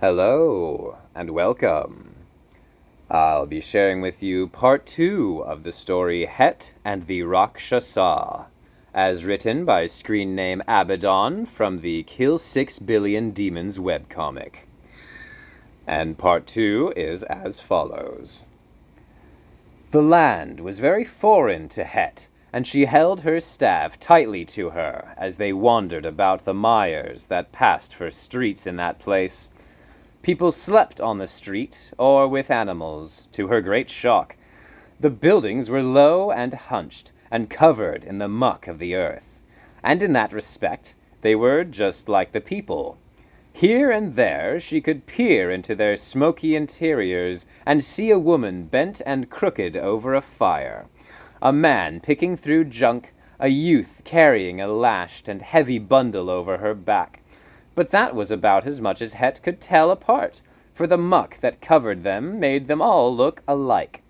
Hello, and welcome. I'll be sharing with you part 2 of the story Het and the Rakshasa, as written by screenname Abbadon from the Kill 6 Billion Demons webcomic. And part 2 is as follows. The land was very foreign to Het, and she held her staff tightly to her as they wandered about the mires that passed for streets in that place. People slept on the street, or with animals, to her great shock. The buildings were low and hunched, and covered in the muck of the earth. And in that respect, they were just like the people. Here and there she could peer into their smoky interiors and see a woman bent and crooked over a fire, a man picking through junk, a youth carrying a lashed and heavy bundle over her back. But that was about as much as Het could tell apart, for the muck that covered them made them all look alike.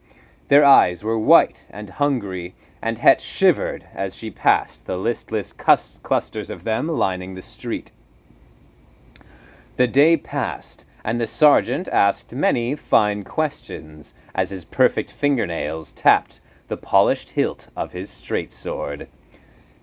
Their eyes were white and hungry, and Het shivered as she passed the listless clusters of them lining the street. The day passed, and the sergeant asked many fine questions as his perfect fingernails tapped the polished hilt of his straight sword.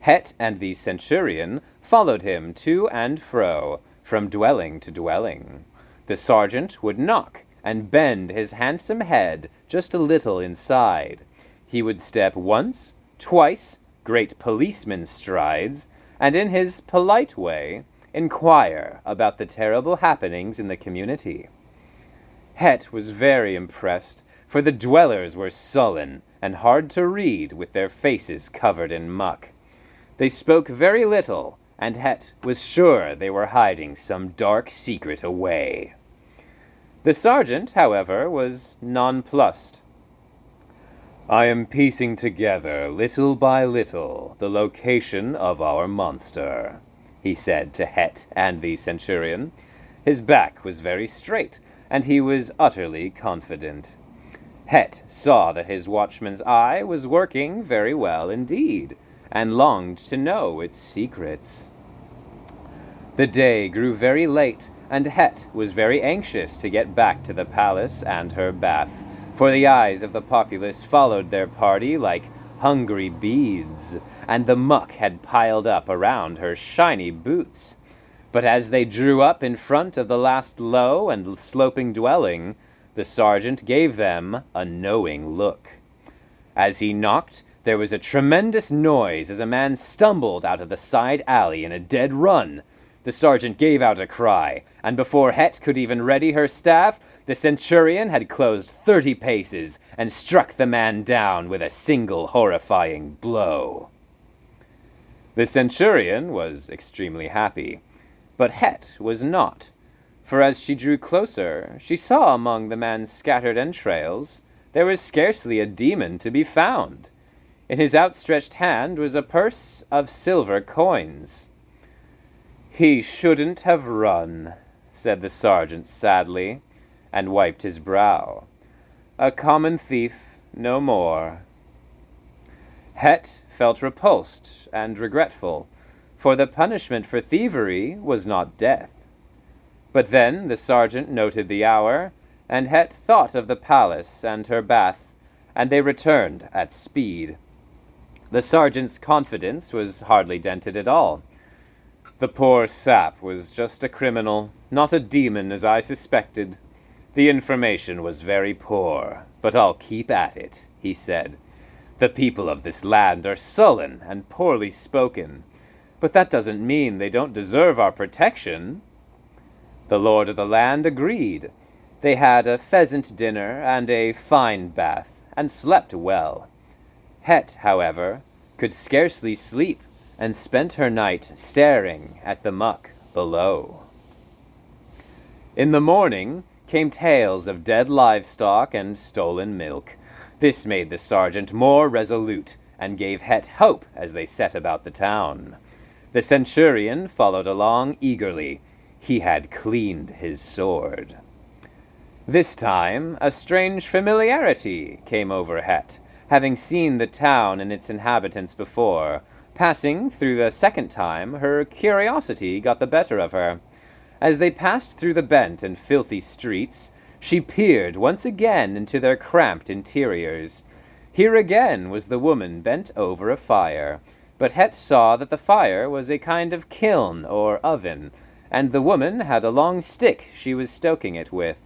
Het and the centurion followed him to and fro, from dwelling to dwelling. The sergeant would knock and bend his handsome head just a little inside. He would step once, twice, great policeman strides, and in his polite way inquire about the terrible happenings in the community. Het was very impressed, for the dwellers were sullen and hard to read with their faces covered in muck. They spoke very little, and Het was sure they were hiding some dark secret away. The sergeant, however, was nonplussed. "I am piecing together, little by little, the location of our monster," he said to Het and the centurion. His back was very straight, and he was utterly confident. Het saw that his watchman's eye was working very well indeed, and longed to know its secrets. The day grew very late, and Het was very anxious to get back to the palace and her bath, for the eyes of the populace followed their party like hungry beads, and the muck had piled up around her shiny boots. But as they drew up in front of the last low and sloping dwelling, the sergeant gave them a knowing look. As he knocked, there was a tremendous noise as a man stumbled out of the side alley in a dead run. The sergeant gave out a cry, and before Het could even ready her staff, the centurion had closed 30 paces and struck the man down with a single horrifying blow. The centurion was extremely happy, but Het was not, for as she drew closer, she saw among the man's scattered entrails there was scarcely a demon to be found. In his outstretched hand was a purse of silver coins. "He shouldn't have run," said the sergeant sadly, and wiped his brow. "A common thief, no more." Het felt repulsed and regretful, for the punishment for thievery was not death. But then the sergeant noted the hour, and Het thought of the palace and her bath, and they returned at speed. The sergeant's confidence was hardly dented at all. "The poor sap was just a criminal, not a demon as I suspected. The information was very poor, but I'll keep at it," he said. "The people of this land are sullen and poorly spoken, but that doesn't mean they don't deserve our protection." The lord of the land agreed. They had a pheasant dinner and a fine bath, and slept well. Het, however, could scarcely sleep, and spent her night staring at the muck below. In the morning came tales of dead livestock and stolen milk. This made the sergeant more resolute, and gave Het hope as they set about the town. The centurion followed along eagerly. He had cleaned his sword. This time a strange familiarity came over Het, having seen the town and its inhabitants before. Passing through the second time, her curiosity got the better of her. As they passed through the bent and filthy streets, she peered once again into their cramped interiors. Here again was the woman bent over a fire, but Het saw that the fire was a kind of kiln or oven, and the woman had a long stick she was stoking it with.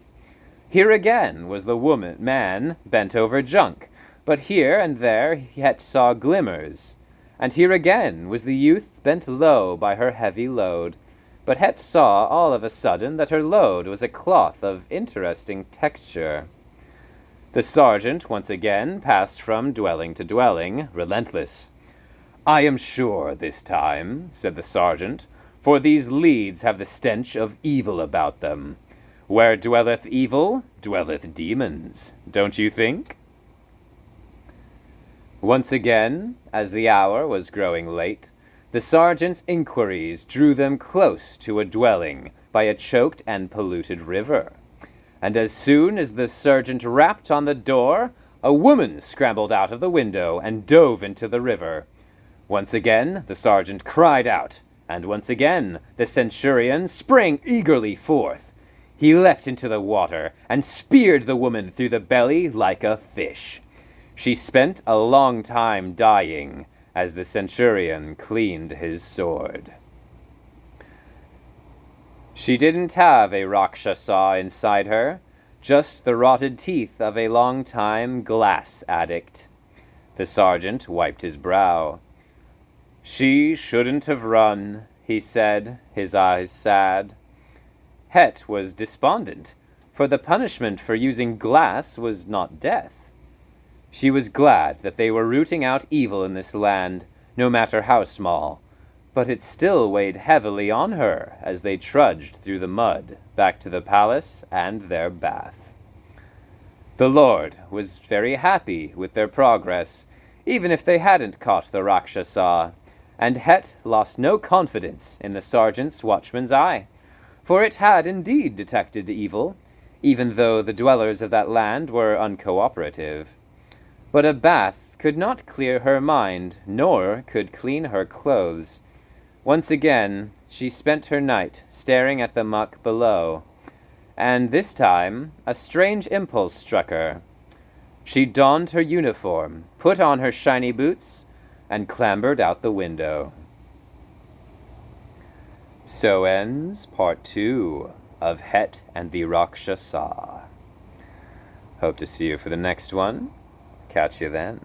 Here again was the man bent over junk, but here and there Het saw glimmers. And here again was the youth bent low by her heavy load, but Het saw all of a sudden that her load was a cloth of interesting texture. The sergeant once again passed from dwelling to dwelling, relentless. "I am sure this time," said the sergeant, "for these leads have the stench of evil about them. Where dwelleth evil, dwelleth demons, don't you think?" Once again, as the hour was growing late, the sergeant's inquiries drew them close to a dwelling by a choked and polluted river. And as soon as the sergeant rapped on the door, a woman scrambled out of the window and dove into the river. Once again, the sergeant cried out, and once again the centurion sprang eagerly forth. He leapt into the water and speared the woman through the belly like a fish. She spent a long time dying as the centurion cleaned his sword. She didn't have a Rakshasa inside her, just the rotted teeth of a long-time glass addict. The sergeant wiped his brow. "She shouldn't have run," he said, his eyes sad. Het was despondent, for the punishment for using glass was not death. She was glad that they were rooting out evil in this land, no matter how small, but it still weighed heavily on her as they trudged through the mud back to the palace and their bath. The Lord was very happy with their progress, even if they hadn't caught the Rakshasa, and Het lost no confidence in the sergeant's watchman's eye, for it had indeed detected evil, even though the dwellers of that land were uncooperative. But a bath could not clear her mind, nor could clean her clothes. Once again, she spent her night staring at the muck below, and this time a strange impulse struck her. She donned her uniform, put on her shiny boots, and clambered out the window. So ends part 2 of Het and the Rakshasa. Hope to see you for the next one. Catch you then.